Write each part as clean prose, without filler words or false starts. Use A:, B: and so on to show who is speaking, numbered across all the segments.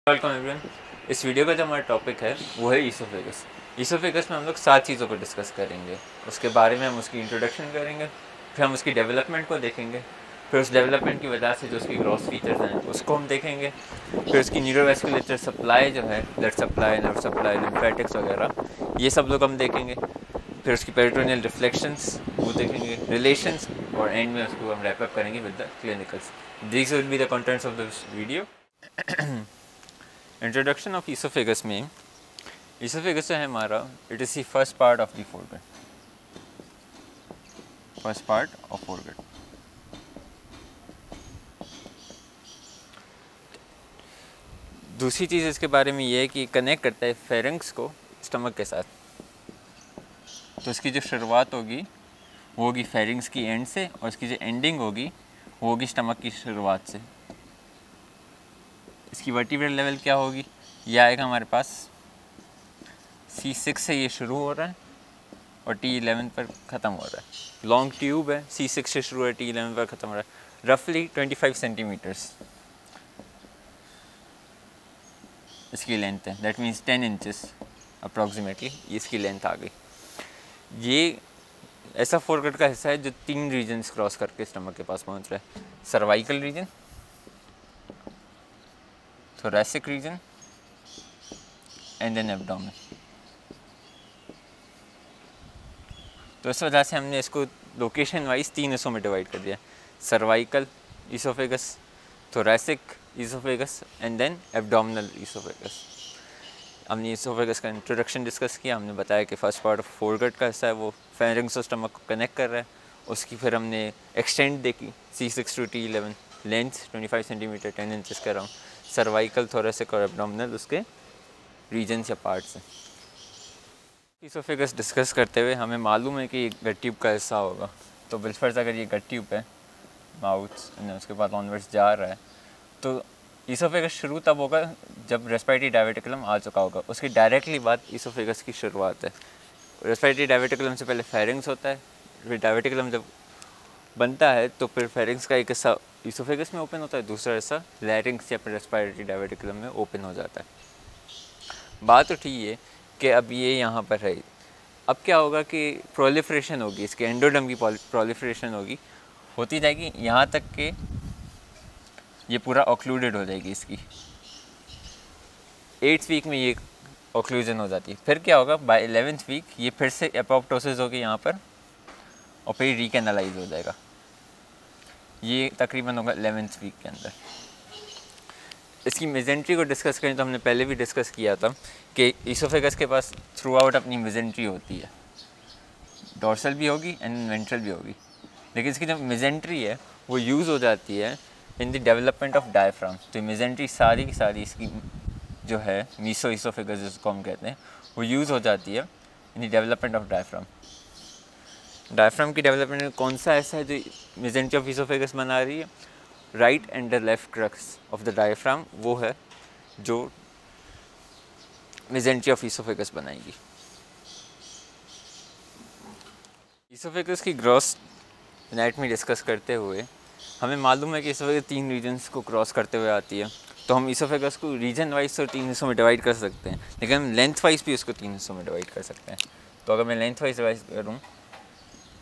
A: Welcome everyone. इस video का जो हमारा टॉपिक है वो है ईसोफेगस। ईसोफेगस में हम लोग 7 चीज़ों को डिस्कस करेंगे। उसके बारे में हम उसकी इंट्रोडक्शन करेंगे, फिर हम उसकी डेवलपमेंट को देखेंगे, फिर उस डेवलपमेंट की वजह से जो उसकी ग्रॉस फीचर्स हैं उसको हम देखेंगे, फिर उसकी न्यूरोवेस्कुलेटर सप्लाई जो है, blood supply, nerve supply, lymphatics वगैरह, ये सब लोग हम देखेंगे। फिर उसकी पेरिटोनियल रिफ्लेक्शंस वो देखेंगे, रिलेशंस, और एंड में उसको हम रैप अप करेंगे with the clinicals. This will be the contents of this video. Introduction of oesophagus में, ईसोफेगस है हमारा, it is the first part of the foregut, first part of foregut. दूसरी चीज़ इसके बारे में ये है कि कनेक्ट करता है फेरिंक्स को स्टमक के साथ। तो इसकी जो शुरुआत होगी वो होगी फेरिंक्स की एंड से, और इसकी जो एंडिंग होगी वो होगी स्टमक की शुरुआत से। इसकी वर्टिब्रल लेवल क्या होगी, ये आएगा हमारे पास C6 से ये शुरू हो रहा है और T11 पर ख़त्म हो रहा है। लॉन्ग ट्यूब है, C6 से शुरू है, T11 पर ख़त्म हो रहा है। रफली 25 सेंटीमीटर्स इसकी लेंथ है, दैट मीन्स 10 इंचेस अप्रॉक्सीमेटली इसकी लेंथ आ गई। ये ऐसा फोरगट का हिस्सा है जो 3 रीजन्स क्रॉस करके स्टमक के पास पहुंच रहा है। Cervical region, thoracic region and then abdomen। तो इस वजह से हमने इसको लोकेशन वाइज 3 हिस्सों में डिवाइड कर दिया, cervical esophagus, thoracic esophagus and then abdominal esophagus. हमने ईसोफेगस का इंट्रोडक्शन डिस्कस किया, हमने बताया कि फर्स्ट पार्ट ऑफ फोरगट का हिस्सा है, वो फेरिंक्स और स्टमक को कनेक्ट कर रहा है। उसकी फिर हमने एक्सटेंड देखी, C6 to T11, length 25 centimetre, 10 inches का राउंड। सर्वाइकल, थोरैसिक और एब्डोमिनल उसके रीजन्स या पार्ट्स हैं। ईसोफेगस डिस्कस करते हुए हमें मालूम है कि ये गट ट्यूब का हिस्सा होगा। तो बिलफर्ज अगर ये गट ट्यूब है, माउथ उसके बाद ऑनवर्ड्स जा रहा है, तो ईसोफेगस शुरू तब होगा जब रेस्पिरेटरी डायवर्टिकुलम आ चुका होगा। उसकी डायरेक्टली बात ईसोफेगस की शुरुआत है। रेस्पिरेटरी डायवर्टिकुलम से पहले फेरिंग्स होता है, फिर डायवर्टिकुलम जब बनता है तो फिर फेरिंग्स का एक हिस्सा ईसोफेगस में ओपन होता है, दूसरा हिस्सा लैरिंग्स या फिर रेस्पिरेटरी डायवर्टिकुलम में ओपन हो जाता है। बात उठी है कि अब ये यहाँ पर है, अब क्या होगा कि प्रोलिफरेशन होगी, इसके एंडोडर्म की प्रोलिफरेशन होती जाएगी यहाँ तक कि ये पूरा ऑक्लूडेड हो जाएगी। इसकी 8th वीक में ये ऑक्लूजन हो जाती है। फिर क्या होगा, बाय 11th वीक ये फिर से एपोप्टोसिस होगी यहाँ पर, और फिर रिकैनलाइज हो जाएगा। ये तकरीबन होगा 11th वीक के अंदर। इसकी मेजेंट्री को डिस्कस करें तो हमने पहले भी डिस्कस किया था कि ईसोफेगस के पास थ्रू आउट अपनी मेजेंट्री होती है, डोर्सल भी होगी एंड वेंट्रल भी होगी, लेकिन इसकी जो मेजेंट्री है वो यूज़ हो जाती है in the development of diaphragm. तो मेजेंट्री सारी की सारी इसकी जो है मीसो ईसोफेगस जिसको हम कहते हैं, वो यूज़ हो जाती है in the development of diaphragm. Diaphragm की डेवलपमेंट में कौन सा ऐसा है जो मेजेंट्री ऑफ ईसोफेगस बना रही है, right and the left crux of the diaphragm, वो है जो मेजेंट्री ऑफ ईसोफेगस बनाएगी। ईसोफेगस की ग्रॉस एनाटमी डिस्कस करते हुए हमें मालूम है कि ईसोफेगस 3 रीजन्स को क्रॉस करते हुए आती है। तो हम ईसोफेगस को रीजन वाइज तो 3 हिस्सों में डिवाइड कर सकते हैं, लेकिन हम लेंथ वाइज भी उसको 3 हिस्सों में डिवाइड कर सकते हैं। तो अगर मैं लेंथ वाइज डिवाइड करूँ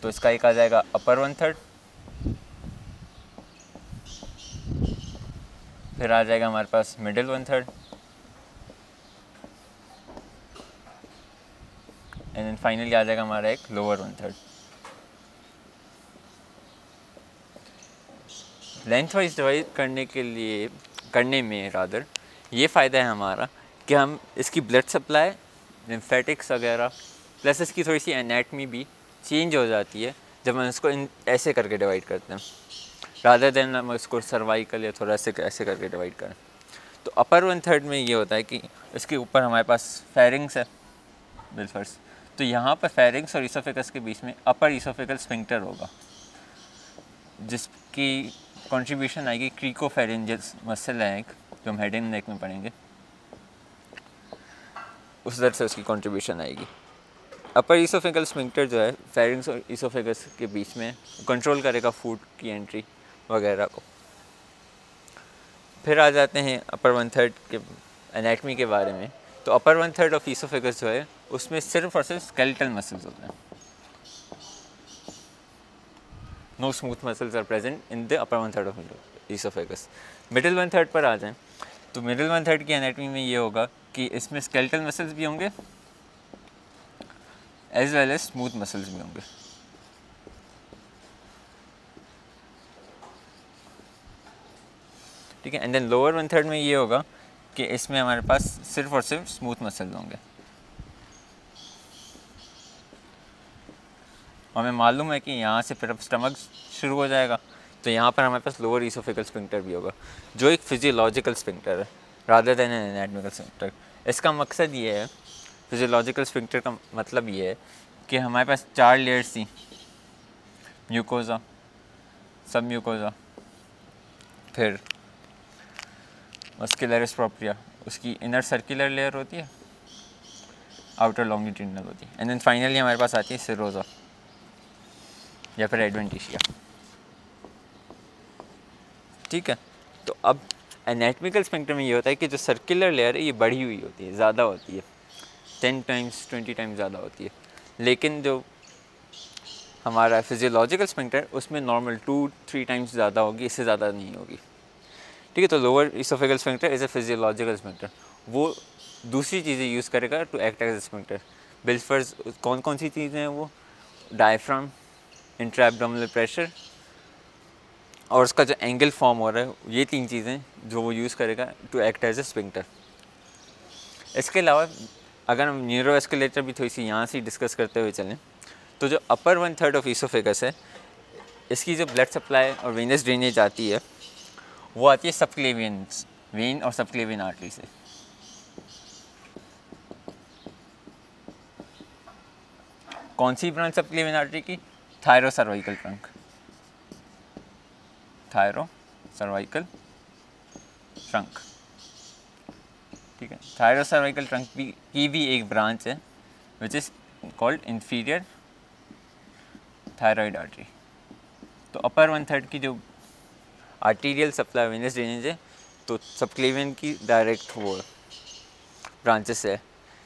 A: तो इसका एक आ जाएगा अपर 1/3, फिर आ जाएगा हमारे पास मिडिल 1/3, एंड देन फाइनली आ जाएगा हमारा एक लोअर 1/3। लेंथ वाइज डिवाइड करने में रादर ये फ़ायदा है हमारा कि हम इसकी ब्लड सप्लाई, लिम्फेटिक्स वगैरह, प्लस इसकी थोड़ी सी एनाटमी भी चेंज हो जाती है जब हम इसको ऐसे करके डिवाइड करते हैं, रादर देन हम इसको सर्वाइकल या थोड़ा ऐसे करके डिवाइड करें। तो अपर 1/3 में ये होता है कि इसके ऊपर हमारे पास फेरिंग्स है बिलफर्स, तो यहाँ पर फेरिंग्स और ईसोफेगस के बीच में अपर ईसोफेगल स्फिंक्टर होगा, जिसकी कंट्रीब्यूशन आएगी क्रीकोफेरिंजियस मसल है एक, जो हम हेड एंड नेक में पढ़ेंगे, उस दर से उसकी कंट्रीब्यूशन आएगी। अपर ईसोफेगल स्फिंक्टर जो है फेरिंग्स और ईसोफेगस के बीच में कंट्रोल करेगा फूड की एंट्री वगैरह को। फिर आ जाते हैं अपर 1/3 के एनाटमी के बारे में, तो अपर 1/3 ऑफ ईसोफेगस जो है उसमें सिर्फ और सिर्फ स्केलेटल मसल्स होते हैं। No smooth muscles are present in the upper 1/3 of esophagus. Middle 1/3 पर आ जाएं, तो मिडिल 1/3 की एनाटमी में ये होगा कि इसमें स्केलेटल मसल्स भी होंगे as well as smooth muscles भी होंगे। ठीक है, एंड देन लोअर 1/3 में ये होगा कि इसमें हमारे पास सिर्फ और सिर्फ स्मूथ मसल्स होंगे। हमें मालूम है कि यहाँ से फिर अब स्टमक शुरू हो जाएगा, तो यहाँ पर हमारे पास लोअर ईसोफेगल स्फिंक्टर भी होगा, जो एक फिजियोलॉजिकल स्फिंक्टर है rather than an anatomical sphincter. इसका मकसद ये है, फिजियोलॉजिकल स्फिंक्टर का मतलब ये है कि हमारे पास 4 लेयर्स थी, म्यूकोजा, सब म्यूकोजा, फिर मस्कुलरिस प्रोप्रिया, उसकी इनर सर्कुलर लेयर होती है, आउटर लॉन्गिट्यूडिनल होती है, एंड देन फाइनली हमारे पास आती है सिरोजा या फिर एडवेंटिशिया। ठीक है, तो अब एनाटॉमिकल स्फिंक्टर में ये होता है कि जो सर्कुलर लेयर है ये बढ़ी हुई होती है, ज़्यादा होती है, 10 टाइम्स 20 टाइम्स ज़्यादा होती है, लेकिन जो हमारा फिजियोलॉजिकल स्फिंक्टर उसमें नॉर्मल 2-3 टाइम्स ज़्यादा होगी, इससे ज़्यादा नहीं होगी। ठीक है, तो lower oesophageal sphincter is a physiological sphincter, वो दूसरी चीज़ें यूज़ करेगा to act as a sphincter. बिल्फर्स कौन कौन सी चीज़ें हैं वो, डायफ्राम, इंट्रा एब्डोमिनल प्रेशर और उसका जो एंगल फॉर्म हो रहा है, ये 3 चीज़ें जो वो यूज़ करेगा to act as a sphincter. इसके अलावा अगर हम न्यूरोवेस्कुलेटर भी थोड़ी सी यहाँ से डिस्कस करते हुए चलें, तो जो अपर 1/3 ऑफ ईसोफेगस है, इसकी जो ब्लड सप्लाई और वेनस ड्रेनेज आती है वो आती है सबक्लेवियन वेन और सबक्लेवियन आर्टरी से। कौन सी ब्रांच सबक्लेवियन आर्टरी की, thyro cervical trunk, thyro cervical trunk. ठीक है, थायरो सर्वाइकल ट्रंक की भी एक ब्रांच है which is called inferior thyroid artery. तो अपर 1/3 की जो आर्टीरियल सप्लाई वेनस ड्रेनेज है, तो सबक्लेवियन की डायरेक्ट वो ब्रांचेस है।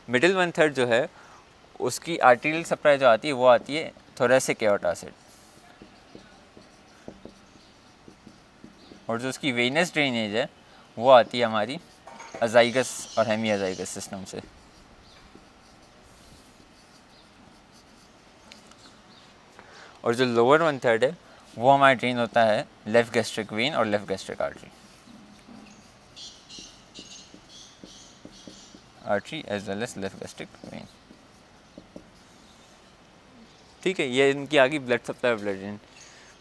A: मिडिल 1/3 जो है उसकी आर्टीरियल सप्लाई जो आती है वो आती है थोरेसिक एओर्टा से, और जो उसकी वेनस ड्रेनेज है वो आती है हमारी अजाइगस और हेमी अजाइगस सिस्टम से। और जो लोअर 1/3 है वो हमारा ड्रेन होता है लेफ्ट गैस्ट्रिक वेन और left gastric artery as well as left gastric vein. ठीक है, ये इनकी आ गई ब्लड सप्लाई और ब्लड ड्रेन।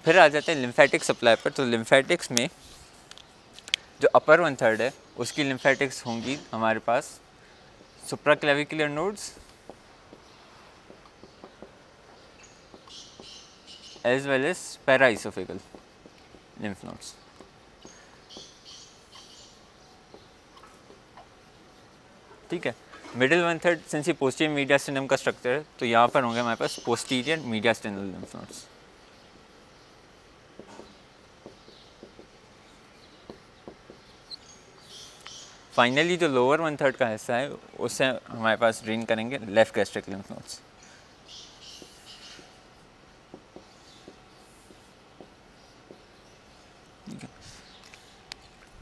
A: फिर आ जाते हैं लिम्फेटिक सप्लाई पर। तो लिम्फेटिक्स में जो अपर 1/3 है उसकी लिम्फेटिक्स होंगी हमारे पास supraclavicular nodes as well as paraoesophageal lymph nodes। ठीक है, मिडिल 1/3 सिंस ये पोस्टीरियर मीडियास्टिनम का स्ट्रक्चर है, तो यहाँ पर होंगे हमारे पास posterior mediastinal lymph nodes। Finally जो लोअर 1/3 का हिस्सा है उससे हमारे पास ड्रेन करेंगे left gastric lymph nodes।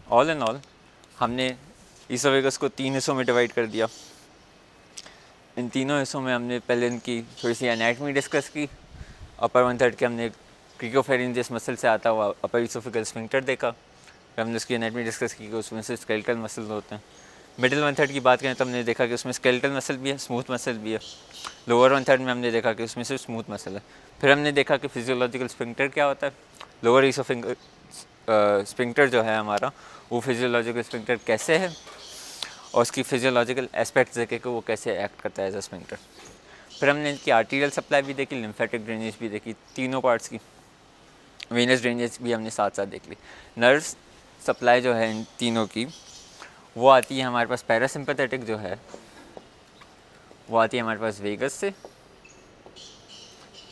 A: All in all हमने ईसोफेगस को 3 हिस्सों में डिवाइड कर दिया। इन तीनों हिस्सों में हमने पहले इनकी थोड़ी सी एनाटमी डिस्कस की। अपर 1/3 के हमने क्रिकोफेरिंजियस मसल से आता हुआ अपर ईसोफेगल स्फिंक्टर देखा, फिर हमने उसकी एनाटमी डिस्कस की कि उसमें से स्केलेटल मसल होते हैं। मिडिल 1/3 की बात करें तो हमने देखा कि उसमें स्केलेटल मसल भी है, स्मूथ मसल भी है। लोअर 1/3 में हमने देखा कि उसमें सिर्फ स्मूथ मसल है। फिर हमने देखा कि फिजियोलॉजिकल स्फिंक्टर क्या होता है। लोअर ईसोफेगल स्फिंक्टर जो है हमारा वो फिजियोलॉजिकल स्फिंक्टर कैसे है और उसकी फिजियोलॉजिकल एस्पेक्ट्स देखे कि वो कैसे एक्ट करता है एज अ स्फिंक्टर। फिर हमने इनकी आर्टीरियल सप्लाई भी देखी, लिम्फेटिक ड्रेनेज भी देखी, तीनों पार्ट्स की। वेनस ड्रेनेज भी हमने साथ साथ देख ली। नर्व्स सप्लाई जो है इन तीनों की वो आती है हमारे पास पैरासिम्पैथेटिक जो है वो आती है हमारे पास वेगस से,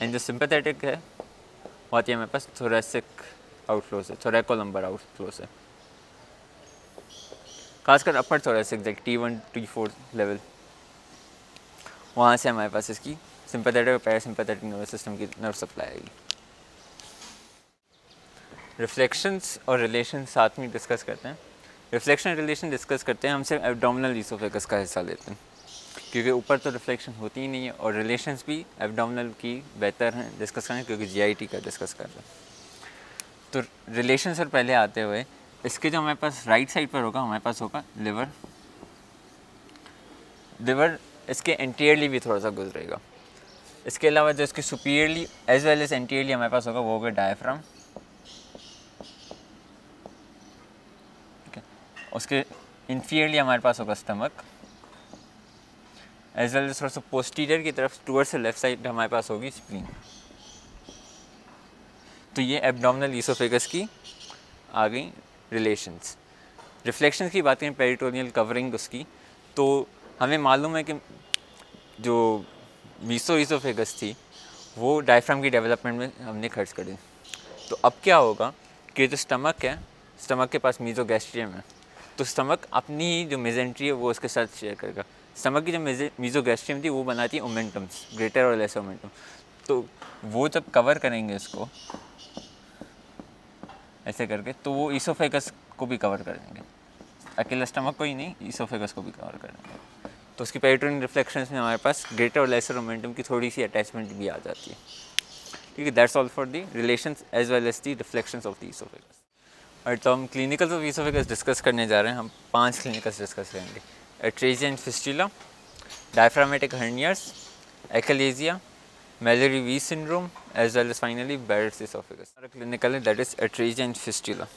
A: एंड जो सिंपैथेटिक है वो आती है हमारे पास थोरेसिक आउटफ्लो से, थोरैकोलम्बर आउटफ्लो से। खासकर अपर thoracic like T1 T4 level, वहाँ से हमारे पास इसकी सिंपैथेटिक और पैरासिम्पैथेटिक नर्वस सिस्टम की नर्व सप्लाई आएगी। रिफ्लेक्शंस और रिलेशन साथ में डिस्कस करते हैं। रिफ्लेक्शन रिलेशन डिस्कस करते हैं हम सिर्फ एब्डोमिनल ईसोफेगस का हिस्सा लेते हैं, क्योंकि ऊपर तो रिफ्लेक्शन होती ही नहीं है, और रिलेशंस भी एब्डोमिनल की बेहतर हैं डिस्कस करना, क्योंकि जीआईटी का डिस्कस कर रहे हैं। तो रिलेशन से पहले आते हुए इसके जो हमारे पास राइट साइड पर होगा, हमारे पास होगा लिवर। लिवर इसके एंटीरियरली भी थोड़ा सा गुजरेगा। इसके अलावा जो इसके superiorly as well as anteriorly हमारे पास होगा वो होगा डायफ्राम। उसके इंफीरियरली हमारे पास होगा स्टमक, एज वेल एज थोड़ा सा पोस्टीरियर की तरफ टूवर्ड्स लेफ्ट साइड हमारे पास होगी स्प्लीन। तो ये एब्डोमिनल ईसोफेगस की आ गई रिलेशंस। रिफ्लेक्शन की बात करें पेरिटोनियल कवरिंग उसकी, तो हमें मालूम है कि जो मीसो ईसोफेगस थी वो डायफ्राम की डेवलपमेंट में हमने खर्च करी। तो अब क्या होगा कि जो स्टमक है, स्टमक के पास मीजोगैस्ट्रियम है, तो स्टमक अपनी जो मेजेंट्री है वो उसके साथ शेयर करेगा। स्टमक की जो मीजोगैस्ट्रियम थी वो बनाती है ओमेंटम्स, ग्रेटर और लेसर ओमेंटम। तो वो जब कवर करेंगे इसको ऐसे करके, तो वो ईसोफेगस को भी कवर कर देंगे, अकेला स्टमक को ही नहीं, ईसोफेगस को भी कवर कर देंगे। तो उसकी पेरिटोनियल रिफ्लेक्शंस में हमारे पास ग्रेटर और लेसर मोमेंटम की थोड़ी सी अटैचमेंट भी आ जाती है। ठीक है, that's all for the relations as well as the reflections of the esophagus. और तो हम क्लिनिकल्स ऑफ ईसोफेगस डिस्कस करने जा रहे हैं। हम 5 क्लिनिकल्स डिस्कस करेंगे: atresia and fistula, diaphragmatic hernias, achalasia, Mallory Weiss syndrome, as well as finally Barrett's oesophagus. हमारा क्लिनिकल है that is atresia and fistula.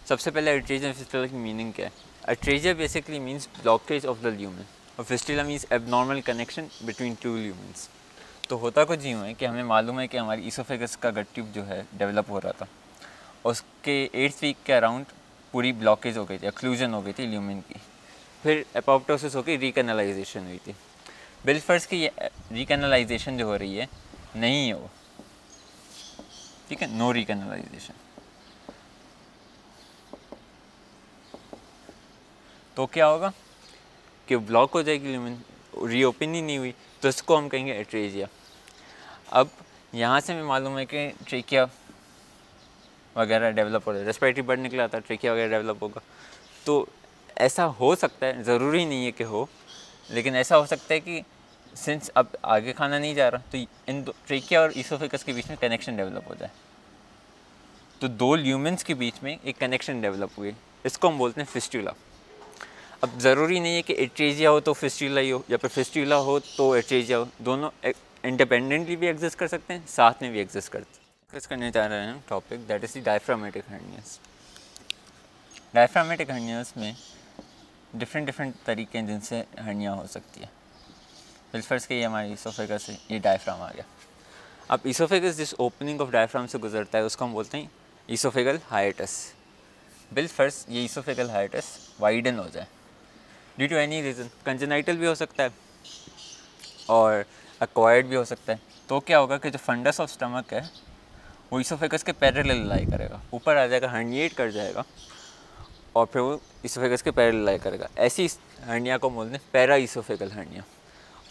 A: सबसे पहले एट्रेजिया एंड फिस्टुला की मीनिंग क्या है? Atresia basically means blockage of the lumen, और fistula means abnormal connection between 2 lumens. तो होता कुछ यूँ है कि हमें मालूम है कि हमारी ईसोफेगस का गट ट्यूब जो है डेवलप हो रहा था, उसके 8th वीक के अराउंड पूरी ब्लॉकेज हो गई थी, एक्लूजन हो गई थी ल्यूमेन की। फिर एपोप्टोसिस होकर रिकैनलाइजेशन हुई थी। बिलफर्स की ये रिकैनलाइजेशन जो हो रही है नहीं है वो, ठीक है, नो रिकैनलाइजेशन। तो क्या होगा कि ब्लॉक हो जाएगी ल्यूमेन, रीओपन ही नहीं हुई, तो इसको हम कहेंगे एट्रेजिया। अब यहाँ से हमें मालूम है कि ट्रेकिया वगैरह डेवलप हो रहा है, रेस्पिरेटरी बर्ड निकला था, ट्रेकिया वगैरह डेवलप होगा। तो ऐसा हो सकता है, ज़रूरी नहीं है कि हो, लेकिन ऐसा हो सकता है कि सिंस अब आगे खाना नहीं जा रहा, तो इन ट्रेकिया और ईसोफेगस के बीच में कनेक्शन डेवलप हो जाए। तो 2 ल्यूमेंस के बीच में एक कनेक्शन डेवलप हुई, इसको हम बोलते हैं फिस्टुला। अब ज़रूरी नहीं है कि एट्रेजिया हो तो फिस्टुला ही हो, या फिर फिस्टुला हो तो एट्रेजिया हो, दोनों इंडिपेंडेंटली भी एग्जिस्ट कर सकते हैं, साथ में भी एग्जिस्ट करते हैं। डिस्कस करने जा रहे हैं topic that is the diaphragmatic hernias. Diaphragmatic hernias में डिफरेंट तरीके हैं जिनसे हर्निया हो सकती है। बिलफर्स के ये हमारी ईसोफेगस से ये डायफ्राम आ गया। अब ईसोफेगस जिस ओपनिंग ऑफ डायफ्राम से गुजरता है उसको हम बोलते हैं ईसोफेगल हाइटस। बिलफर्स ये ईसोफेगल हाइटस वाइडन हो जाए due to any reason, congenital भी हो सकता है और एक्वायर्ड भी हो सकता है। तो क्या होगा कि जो फंडस ऑफ स्टमक है वो ईसोफेगस के पैरेलल लाई करेगा, ऊपर आ जाएगा, हर्निएट कर जाएगा, और फिर वो ईसोफेगस के पैरेलल लाई करेगा। ऐसी हर्निया को बोलते हैं पैरा ईसोफेगल हर्निया,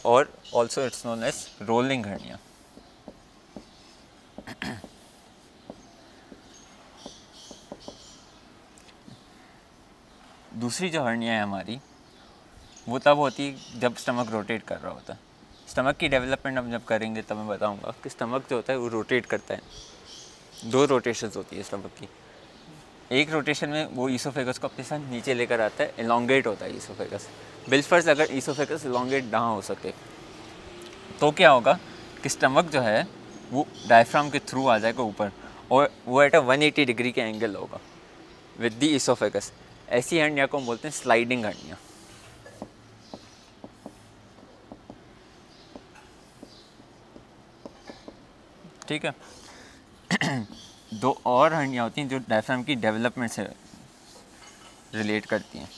A: और also it's known as rolling hernia. दूसरी जो हर्निया है हमारी वो तब होती है जब स्टमक रोटेट कर रहा होता है। स्टमक की डेवलपमेंट हम जब करेंगे तब मैं बताऊंगा कि स्टमक जो होता है वो रोटेट करता है। 2 रोटेशंस होती है स्टमक की। एक रोटेशन में वो ईसोफेगस को अपने साथ नीचे लेकर आता है, एलोंगेट होता है ईसोफेगस। बिलफर्स अगर ईसोफेगस एलोंगेट ना हो सके तो क्या होगा कि स्टमक जो है वो डायफ्राम के थ्रू आ जाएगा ऊपर, और वो एट 180 डिग्री के एंगल होगा विद द ईसोफेगस। ऐसी हर्निया को हम बोलते हैं स्लाइडिंग हर्निया। ठीक है। 2 और हर्निया होती हैं जो डायफ्राम की डेवलपमेंट से रिलेट करती हैं।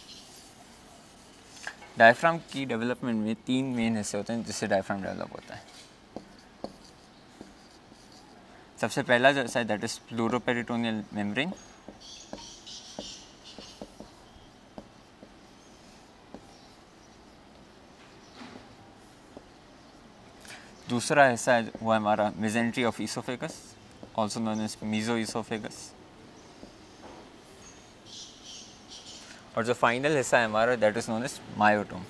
A: डायफ्राम की डेवलपमेंट में 3 मेन हिस्से होते हैं जिससे डायफ्राम डेवलप होता है। सबसे पहला जो है दैट इज प्लूरोपेरिटोनियल मेम्ब्रेन, दूसरा हिस्सा है वो है हमारा mesentery of esophagus, also known as meso esophagus. और जो फाइनल हिस्सा है हमारा that is known as myotome.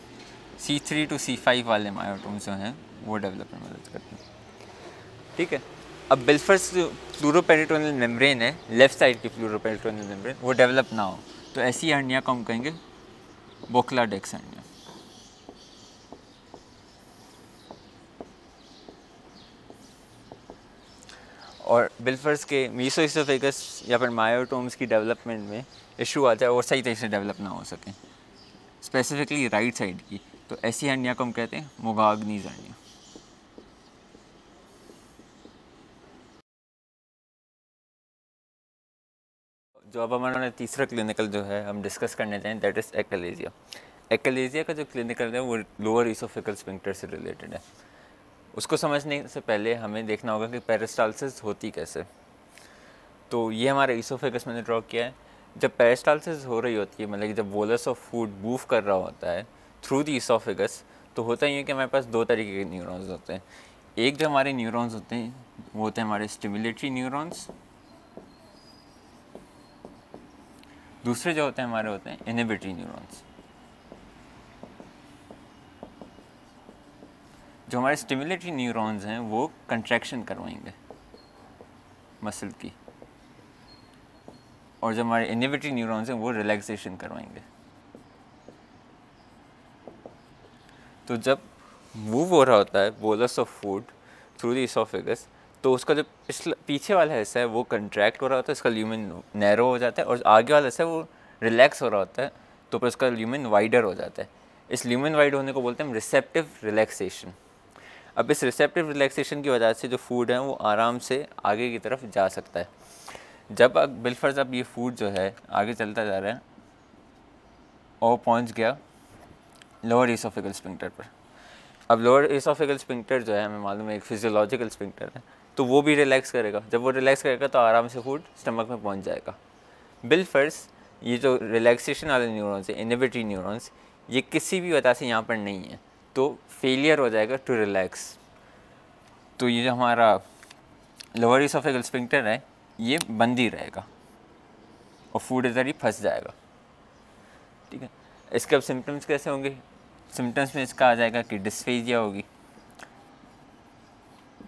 A: C3 to C5 वाले मायोटोम जो हैं वो डेवलप में मदद करते हैं। ठीक है, अब बिल्फर्स जो प्लूरोपेरिटोनियल मेम्ब्रेन है, लेफ्ट साइड की प्लूरोपेरिटोनियल मेम्ब्रेन, वो डेवलप ना हो तो ऐसी हर्निया को हम कहेंगे बोक्लाडेक्स हर्निया। और बिल्फर्स के मीसोइसोफेगस या फिर मायोटोम्स की डेवलपमेंट में इशू आता है और सही तरह से डेवलप ना हो सके, स्पेसिफिकली राइट साइड की, तो ऐसी हर्निया को हम कहते हैं मोगाग्नीज हर्निया। जो अब हमारा तीसरा क्लिनिकल जो है हम डिस्कस करने जाएं दैट इज़ एक्लेजिया। एक्लेजिया का जो क्लिनिकल है वो लोअर ईसोफेगल स्फिंक्टर से रिलेटेड है। उसको समझने से पहले हमें देखना होगा कि पेरिस्टाल्सिस होती कैसे। तो ये हमारा ईसोफेगस मैंने ड्रॉ किया है। जब पेरिस्टाल्सिस हो रही होती है, मतलब कि जब बोलस ऑफ फूड मूव कर रहा होता है थ्रू द ईसोफेगस, तो होता ही है कि हमारे पास दो तरीके के न्यूरॉन्स होते हैं। एक जो हमारे न्यूरॉन्स होते हैं वो होते हैं हमारे स्टिमुलेटरी न्यूरॉन्स, दूसरे जो होते हैं हमारे होते हैं इनहिबिटरी न्यूरॉन्स। जो हमारे स्टिमुलेटरी न्यूरॉन्स हैं वो कंट्रैक्शन करवाएंगे मसल की, और जो हमारे इनहिबिटरी न्यूरॉन्स हैं वो रिलैक्सेशन करवाएंगे। तो जब मूव हो रहा होता है bolus of food through the oesophagus, तो उसका जो पीछे वाला हिस्सा है वो कंट्रैक्ट हो रहा होता है, इसका ल्यूमेन नैरो हो जाता है, और आगे वाला हिस्सा है वो रिलैक्स हो रहा होता है, तो फिर उसका ल्यूमेन वाइडर हो जाता है। इस ल्यूमेन वाइड होने को बोलते हैं रिसेप्टिव रिलैक्सेशन। अब इस रिसेप्टिव रिलैक्सेशन की वजह से जो फूड है वो आराम से आगे की तरफ जा सकता है। जब बिलफर्ज अब ये फूड जो है आगे चलता जा रहा है और पहुंच गया लोअर ईसोफेगल स्फिंक्टर पर। अब लोअर ईसोफेगल स्फिंक्टर जो है हमें मालूम है एक फिजियोलॉजिकल स्फिंक्टर है, तो वो भी रिलैक्स करेगा। जब वो रिलैक्स करेगा तो आराम से फूड स्टमक में पहुंच जाएगा। बिलफर्स ये जो रिलैक्सेशन वाले न्यूरॉन्स है, इनहिबिटरी न्यूरॉन्स, ये किसी भी वजह से यहाँ पर नहीं है, तो फेलियर हो जाएगा टू रिलैक्स। तो ये जो हमारा लोअर ईसोफेगल स्फिंक्टर है ये बंद ही रहेगा और फूड इधर ही फंस जाएगा। ठीक है, इसके अब सिम्टम्स कैसे होंगे? सिम्टम्स में इसका आ जाएगा कि डिस्फेजिया होगी,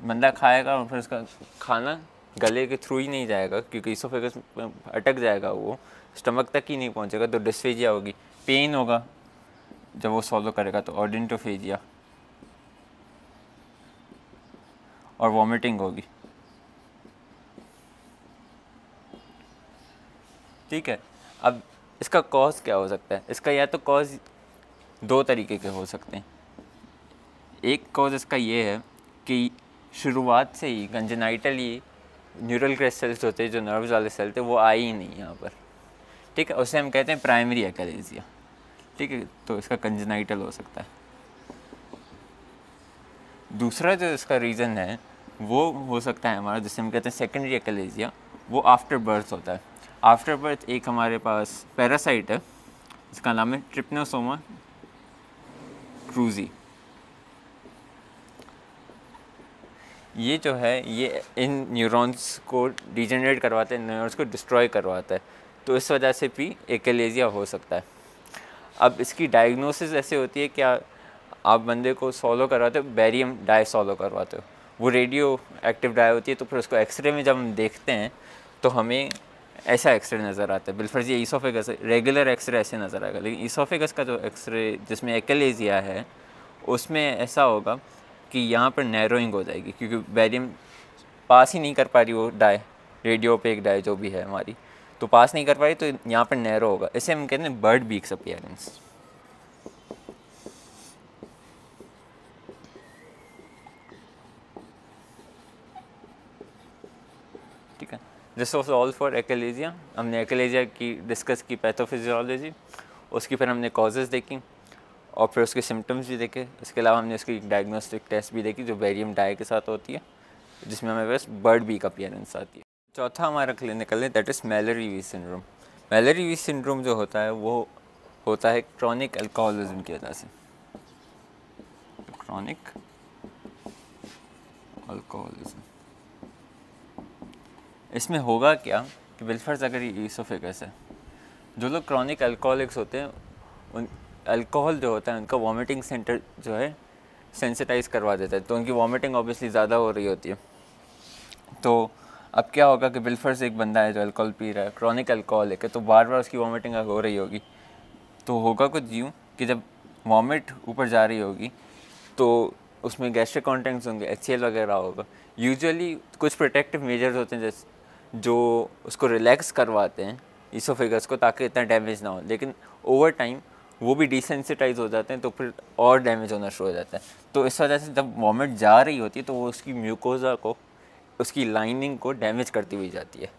A: बंदा खाएगा और फिर उसका खाना गले के थ्रू ही नहीं जाएगा क्योंकि ईसोफेगस अटक जाएगा, वो स्टमक तक ही नहीं पहुंचेगा, तो डिस्फेजिया होगी। पेन होगा जब वो सॉलो करेगा, तो ऑडिंटोफेजिया, और वॉमिटिंग होगी। ठीक है, अब इसका कॉज क्या हो सकता है? इसका या तो कॉज दो तरीके के हो सकते हैं। एक कॉज इसका ये है कि शुरुआत से ही कंजेनाइटली न्यूरल क्रेस्ट सेल्स होते हैं, जो नर्व्स वाले सेल थे, वो आए ही नहीं यहाँ पर। ठीक है, उसे हम कहते हैं प्राइमरी एक्लेजिया। ठीक है, तो इसका कंजेनाइटल हो सकता है। दूसरा जो इसका रीज़न है वो हो सकता है हमारा, जिसे हम कहते हैं सेकेंडरी एक्लेजिया, वो आफ्टर बर्थ होता है। आफ्टर बर्थ एक हमारे पास पैरासाइट है, इसका नाम है ट्रिप्नोसोमा क्रूजी। ये जो है ये इन न्यूरॉन्स को डिजेनरेट करवाता है, न्यूरॉन्स को डिस्ट्रॉय करवाता है, तो इस वजह से भी एक्लेजिया हो सकता है। अब इसकी डायग्नोसिस ऐसे होती है, क्या आप बंदे को सॉलो करवाते हो, बैरियम डाई सॉलो करवाते हो, वो रेडियो एक्टिव डाई होती है, तो फिर उसको एक्सरे में जब हम देखते हैं तो हमें ऐसा एक्सरे नज़र आता है। बिलफर्ज ये ईसोफेगस रेगुलर एक्सरे ऐसे नज़र आएगा, लेकिन ईसोफेगस का जो एक्सरे जिसमें एक्लेजिया है उसमें ऐसा होगा कि यहाँ पर नैरोइंग हो जाएगी, क्योंकि बैरियम पास ही नहीं कर पा रही वो डाई, रेडियो ओपेक डाई जो भी है हमारी, तो पास नहीं कर पा रही, तो यहाँ पर नैरो होगा। इसे हम कहते हैं बर्ड बीक्स अपीयरेंस। ठीक है, दिस वॉज ऑल फॉर एक्लेजिया। हमने एक्लेजिया की डिस्कस की पैथोफिजियोलॉजी, उसकी फिर हमने कॉजेज़ देखी और फिर उसके सिम्टम्स भी देखे। इसके अलावा हमने उसकी डायग्नोस्टिक टेस्ट भी देखी जो बैरियम डाई के साथ होती है, जिसमें हमें बस बर्ड बीक अपीयरेंस आती है। चौथा हमारा क्लिनिकल है दैट इज़ मैलरी-वीज सिंड्रोम। मैलरी-वीज सिंड्रोम जो होता है वो होता है क्रॉनिक अल्कोहलिज्म की वजह से। Chronic alcoholism. इसमें होगा क्या कि बिलफर्ज अगर ये ईसोफेगस है, जो लोग क्रॉनिक अल्कोहलिक्स होते हैं उन अल्कोहल जो होता है उनका वॉमिटिंग सेंटर जो है सेंसिटाइज करवा देता है, तो उनकी वॉमिटिंग ऑब्वियसली ज़्यादा हो रही होती है। तो अब क्या होगा कि बिलफर्ज एक बंदा है जो अल्कोहल पी रहा है, क्रॉनिक अल्कोहलिक है, तो बार बार उसकी वॉमिटिंग हो रही होगी। तो होगा कुछ यूँ कि जब वॉमिट ऊपर जा रही होगी तो उसमें गैस्ट्रिक कंटेंट्स होंगे, HCl वगैरह होगा। यूजुअली कुछ प्रोटेक्टिव मेजर्स होते हैं जैसे जो उसको रिलैक्स करवाते हैं ईसोफेगस को, ताकि इतना डैमेज ना हो, लेकिन ओवर टाइम वो भी डिसेंसिटाइज हो जाते हैं, तो फिर और डैमेज होना शुरू हो जाता है। तो इस वजह से जब वॉमिट जा रही होती है तो वो उसकी म्यूकोजा को, उसकी लाइनिंग को डैमेज करती हुई जाती है।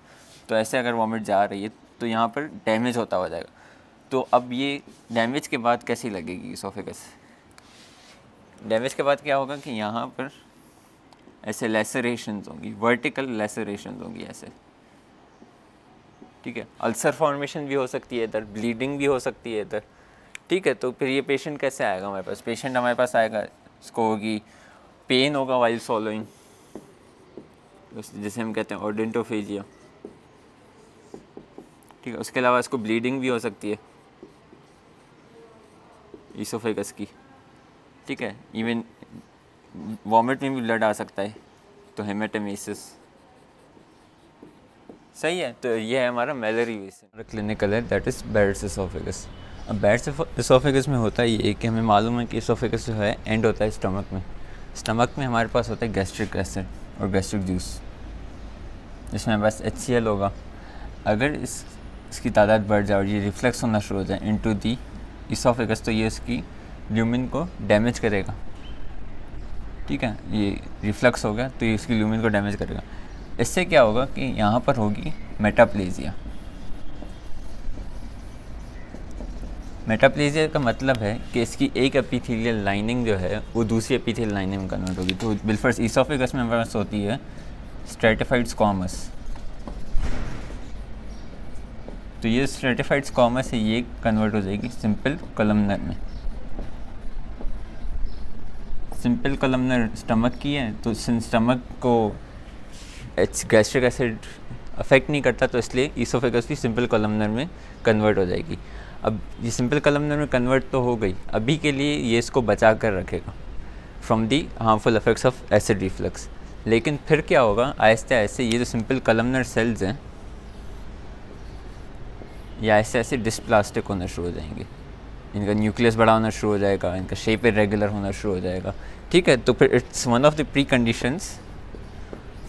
A: तो ऐसे अगर वॉमिट जा रही है तो यहाँ पर डैमेज होता हो जाएगा। तो अब ये डैमेज के बाद कैसी लगेगी ईसोफेगस? डैमेज के बाद क्या होगा कि यहाँ पर ऐसे लेसरेशंस होंगी, वर्टिकल लेसरेशंस होंगी ऐसे, ठीक है। अल्सर फॉर्मेशन भी हो सकती है इधर, ब्लीडिंग भी हो सकती है इधर, ठीक है। तो फिर ये पेशेंट कैसे आएगा हमारे पास? पेशेंट हमारे पास आएगा, इसको होगी पेन होगा वाइल सॉलोइंग, जैसे हम कहते हैं ओडेंटोफेजिया, ठीक है। उसके अलावा इसको ब्लीडिंग भी हो सकती है ईसोफेगस की, ठीक है। इवन वॉमिट में भी ब्लड आ सकता है, तो हेमेटोमेसिस, सही है। तो ये है हमारा मैलेरियोसिस। क्लिनिकल है दैट इज़ बैरेट्स एसोफेगस। अब बैरेट्स एसोफेगस में होता है ये कि हमें मालूम है कि एसोफेगस जो है एंड होता है स्टमक में। स्टमक में हमारे पास होता है गैस्ट्रिक एसिड और गैस्ट्रिक जूस, जिसमें हमारे पास HCl होगा। अगर इसकी तादाद बढ़ जाए और ये रिफ्लेक्स होना शुरू हो जाए इनटू दी इसोफेगस, तो ये इसकी ल्यूमिन को डैमेज करेगा, ठीक है। ये रिफ्लक्स हो गया तो ये इसकी ल्यूमिन को डैमेज करेगा। इससे क्या होगा कि यहाँ पर होगी मेटाप्लेजिया। मेटाप्लेजिया का मतलब है कि इसकी एक एपिथेलियल लाइनिंग जो है वो दूसरी एपिथेलियल लाइनिंग में कन्वर्ट होगी। तो बिलफर्स ईसोफेगस में हमारे पास होती है स्ट्रेटिफाइड स्क्वामस। तो ये स्ट्रेटिफाइड स्क्वामस है, ये कन्वर्ट हो जाएगी सिंपल कॉलमनर में। सिंपल कॉलमनर स्टमक की है, तो स्टमक को गैस्ट्रिक एसिड अफेक्ट नहीं करता, तो इसलिए ईसोफेगस भी सिंपल कॉलमनर में कन्वर्ट हो जाएगी। अब ये सिंपल कॉलमनर में कन्वर्ट तो हो गई, अभी के लिए ये इसको बचा कर रखेगा from the harmful effects of acid reflux. लेकिन फिर क्या होगा, आहिस्ते आहिस्ते ये जो सिंपल कॉलमनर सेल्स हैं ये आहिस्ते आहिस्ते डिस्प्लास्टिक होना शुरू हो जाएंगे, इनका न्यूक्लियस बड़ा होना शुरू हो जाएगा, इनका शेप इरेगुलर होना शुरू हो जाएगा, ठीक है। तो फिर it's one of the pre conditions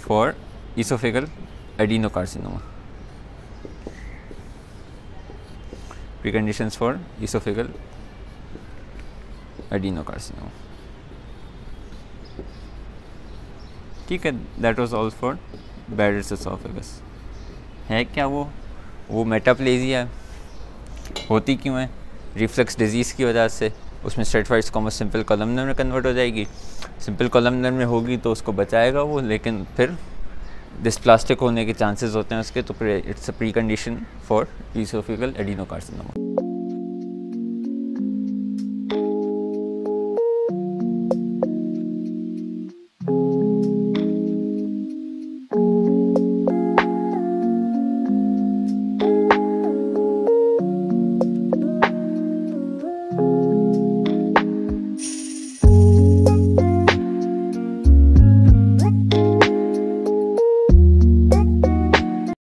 A: for esophageal adenocarcinoma. Preconditions for esophageal adenocarcinoma, ठीक है। That was all for Barrett's esophagus. है क्या वो मेटाप्लेजिया होती क्यों है? रिफ्लक्स डिजीज़ की वजह से। उसमें स्ट्रेटिफाइड स्क्वामस सिंपल कॉलमनर में कन्वर्ट हो जाएगी। सिंपल कॉलमनर में होगी तो उसको बचाएगा वो, लेकिन फिर डिस्प्लास्टिक होने के चांसेस होते हैं उसके, तो फिर it's a pre condition for esophageal adenocarcinoma.